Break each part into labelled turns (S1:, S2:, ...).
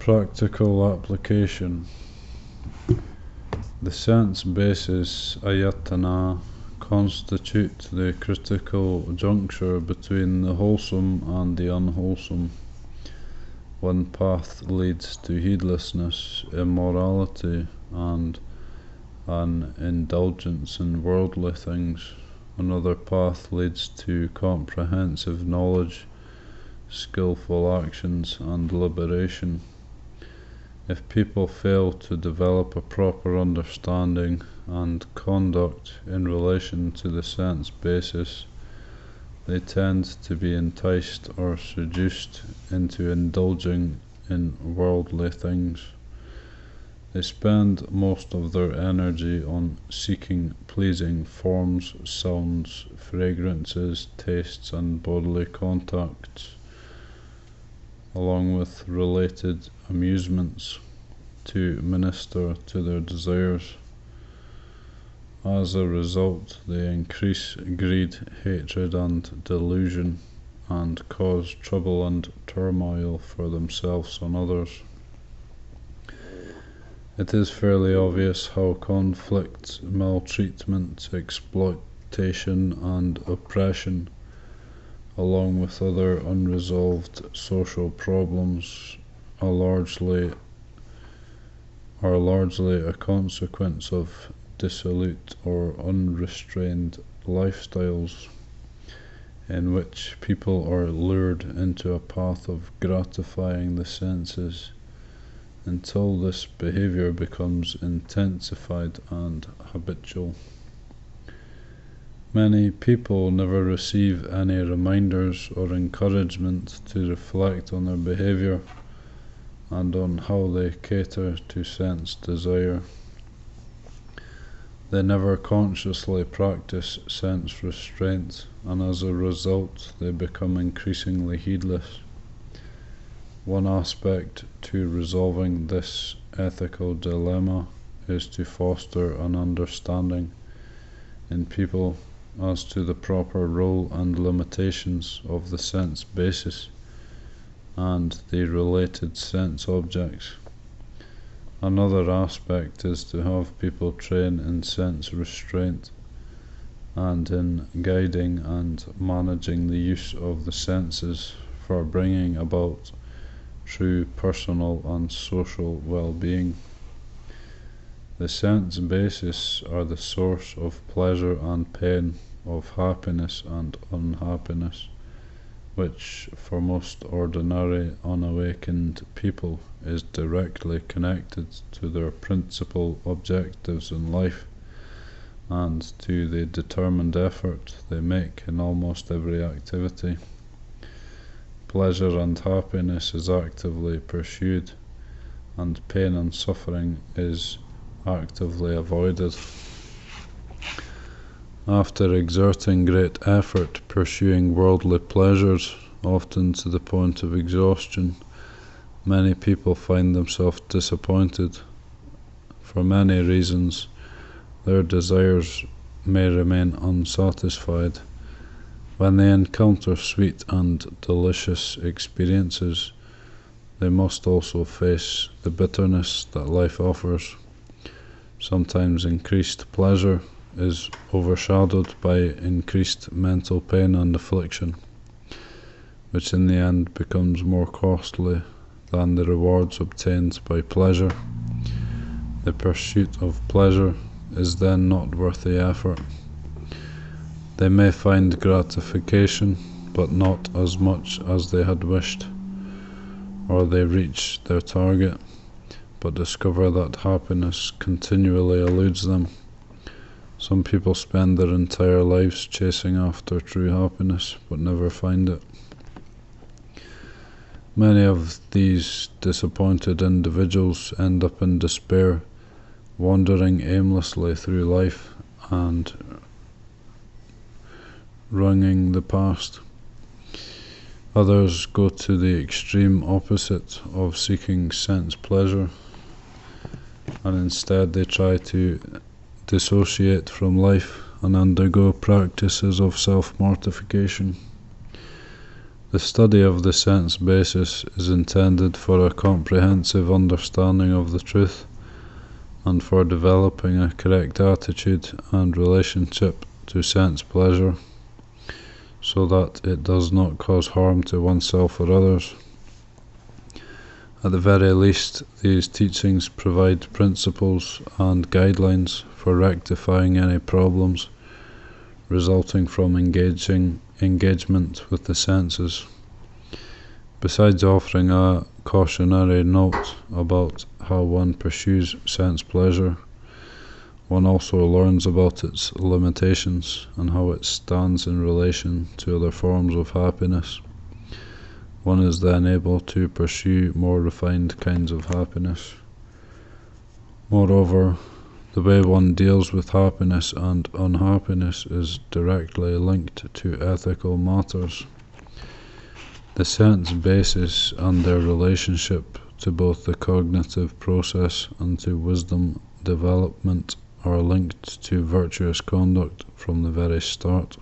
S1: Practical application. The sense basis ayatana constitute the critical juncture between the wholesome and the unwholesome. One path leads to heedlessness, immorality, and an indulgence in worldly things. Another path leads to comprehensive knowledge, skillful actions, and liberation. If people fail to develop a proper understanding and conduct in relation to the sense basis, they tend to be enticed or seduced into indulging in worldly things. They spend most of their energy on seeking pleasing forms, sounds, fragrances, tastes, and bodily contacts, along with related amusements, to minister to their desires. As a result, they increase greed, hatred, and delusion, and cause trouble and turmoil for themselves and others. It is fairly obvious how conflict, maltreatment, exploitation, and oppression, along with other unresolved social problems, are largely a consequence of dissolute or unrestrained lifestyles, in which people are lured into a path of gratifying the senses until this behavior becomes intensified and habitual. Many people never receive any reminders or encouragement to reflect on their behavior and on how they cater to sense desire. They never consciously practice sense restraint, and as a result they become increasingly heedless. One aspect to resolving this ethical dilemma is to foster an understanding in people as to the proper role and limitations of the sense basis and the related sense objects. Another aspect is to have people train in sense restraint and in guiding and managing the use of the senses for bringing about true personal and social well-being. The sense bases are the source of pleasure and pain, of happiness and unhappiness, which for most ordinary unawakened people is directly connected to their principal objectives in life and to the determined effort they make in almost every activity. Pleasure and happiness is actively pursued, and pain and suffering is actively avoided. After exerting great effort pursuing worldly pleasures, often to the point of exhaustion, many people find themselves disappointed. For many reasons, their desires may remain unsatisfied. When they encounter sweet and delicious experiences, they must also face the bitterness that life offers. Sometimes increased pleasure is overshadowed by increased mental pain and affliction, which in the end becomes more costly than the rewards obtained by pleasure. The pursuit of pleasure is then not worth the effort. They may find gratification, but not as much as they had wished, or they reach their target, but discover that happiness continually eludes them. Some people spend their entire lives chasing after true happiness, but never find it. Many of these disappointed individuals end up in despair, wandering aimlessly through life and wronging the past. Others go to the extreme opposite of seeking sense pleasure, and instead they try to dissociate from life and undergo practices of self-mortification. The study of the sense basis is intended for a comprehensive understanding of the truth and for developing a correct attitude and relationship to sense pleasure, so that it does not cause harm to oneself or others. At the very least, these teachings provide principles and guidelines for rectifying any problems resulting from engagement with the senses. Besides offering a cautionary note about how one pursues sense pleasure, one also learns about its limitations and how it stands in relation to other forms of happiness. One is then able to pursue more refined kinds of happiness. Moreover, the way one deals with happiness and unhappiness is directly linked to ethical matters. The sense basis and their relationship to both the cognitive process and to wisdom development are linked to virtuous conduct from the very start.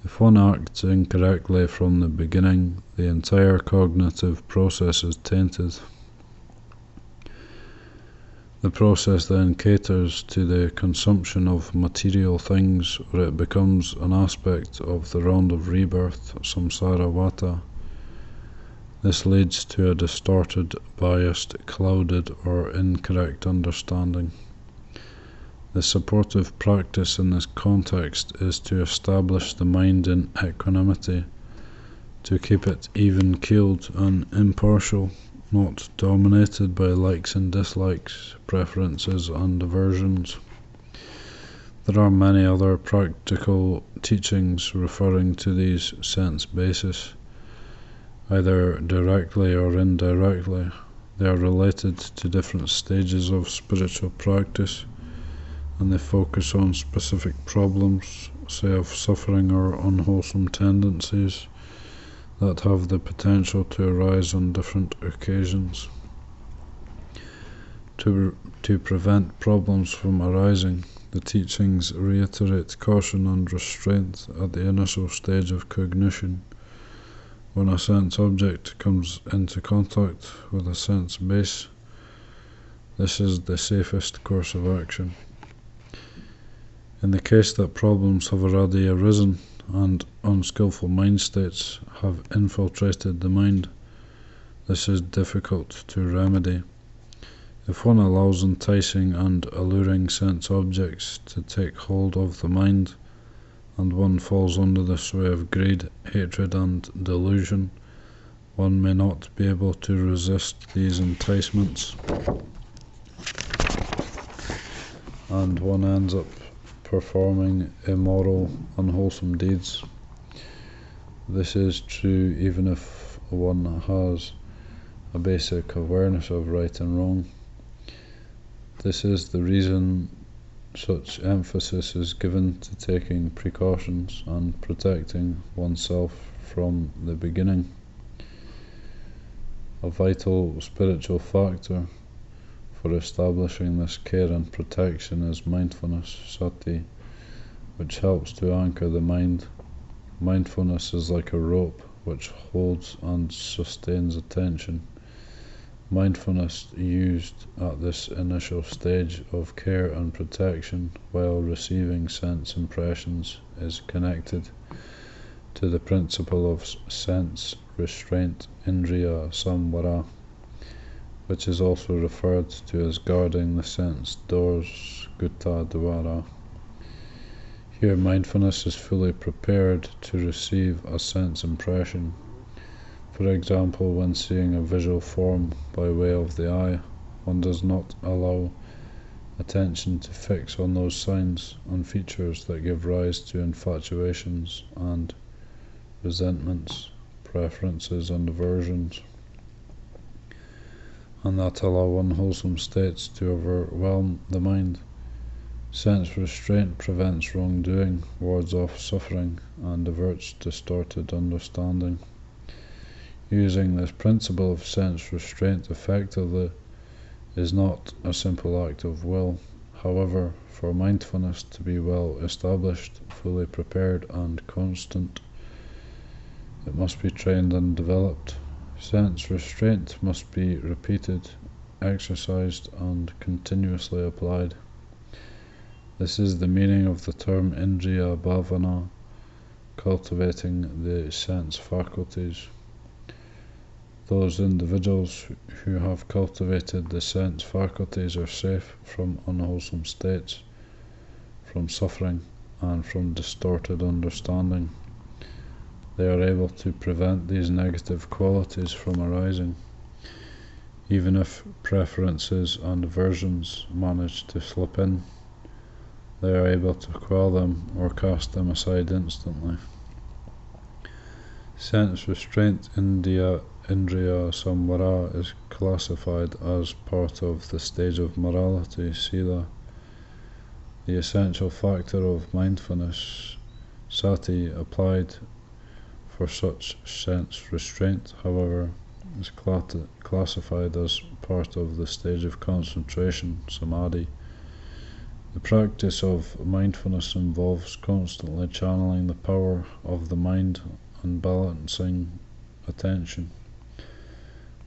S1: If one acts incorrectly from the beginning, the entire cognitive process is tainted. The process then caters to the consumption of material things, where it becomes an aspect of the round of rebirth, samsara vata. This leads to a distorted, biased, clouded, or incorrect understanding. The supportive practice in this context is to establish the mind in equanimity, to keep it even-keeled and impartial, not dominated by likes and dislikes, preferences and aversions. There are many other practical teachings referring to these sense bases, either directly or indirectly. They are related to different stages of spiritual practice, and they focus on specific problems, say of suffering or unwholesome tendencies, that have the potential to arise on different occasions. To prevent problems from arising, the teachings reiterate caution and restraint at the initial stage of cognition. When a sense object comes into contact with a sense base, this is the safest course of action. In the case that problems have already arisen and unskillful mind states have infiltrated the mind, this is difficult to remedy. If one allows enticing and alluring sense objects to take hold of the mind, and one falls under the sway of greed, hatred, and delusion, one may not be able to resist these enticements, and one ends up performing immoral, unwholesome deeds. This is true even if one has a basic awareness of right and wrong. This is the reason such emphasis is given to taking precautions and protecting oneself from the beginning. A vital spiritual factor for establishing this care and protection is mindfulness, sati, which helps to anchor the mind. Mindfulness is like a rope which holds and sustains attention. Mindfulness used at this initial stage of care and protection while receiving sense impressions is connected to the principle of sense restraint, indriya samvara, which is also referred to as guarding the sense doors, gutta dvara. Here mindfulness is fully prepared to receive a sense impression. For example, when seeing a visual form by way of the eye, one does not allow attention to fix on those signs and features that give rise to infatuations and resentments, preferences and aversions, and that allow unwholesome states to overwhelm the mind. Sense restraint prevents wrongdoing, wards off suffering, and averts distorted understanding. Using this principle of sense restraint effectively is not a simple act of will. However, for mindfulness to be well established, fully prepared, and constant, It must be trained and developed. Sense restraint must be repeated, exercised, and continuously applied. This is the meaning of the term Indriya Bhavana, cultivating the sense faculties. Those individuals who have cultivated the sense faculties are safe from unwholesome states, from suffering, and from distorted understanding. They are able to prevent these negative qualities from arising. Even if preferences and aversions manage to slip in, they are able to quell them or cast them aside instantly. Sense restraint Indriya Samvara is classified as part of the stage of morality, Sila. The essential factor of mindfulness, Sati, applied for such sense restraint, however, is classified as part of the stage of concentration, Samadhi. The practice of mindfulness involves constantly channeling the power of the mind and balancing attention,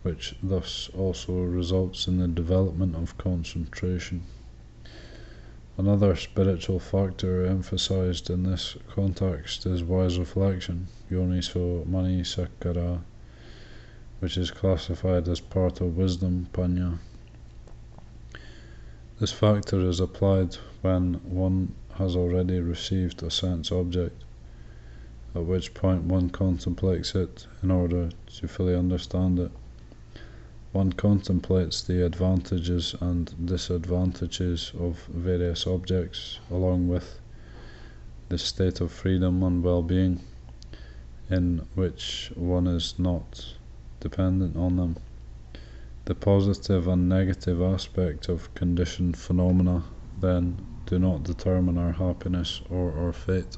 S1: which thus also results in the development of concentration. Another spiritual factor emphasized in this context is wise reflection, Yoniso Manasikara, which is classified as part of wisdom, Panya. This factor is applied when one has already received a sense object, at which point one contemplates it in order to fully understand it. One contemplates the advantages and disadvantages of various objects, along with the state of freedom and well-being, in which one is not dependent on them. The positive and negative aspect of conditioned phenomena, then, do not determine our happiness or our fate.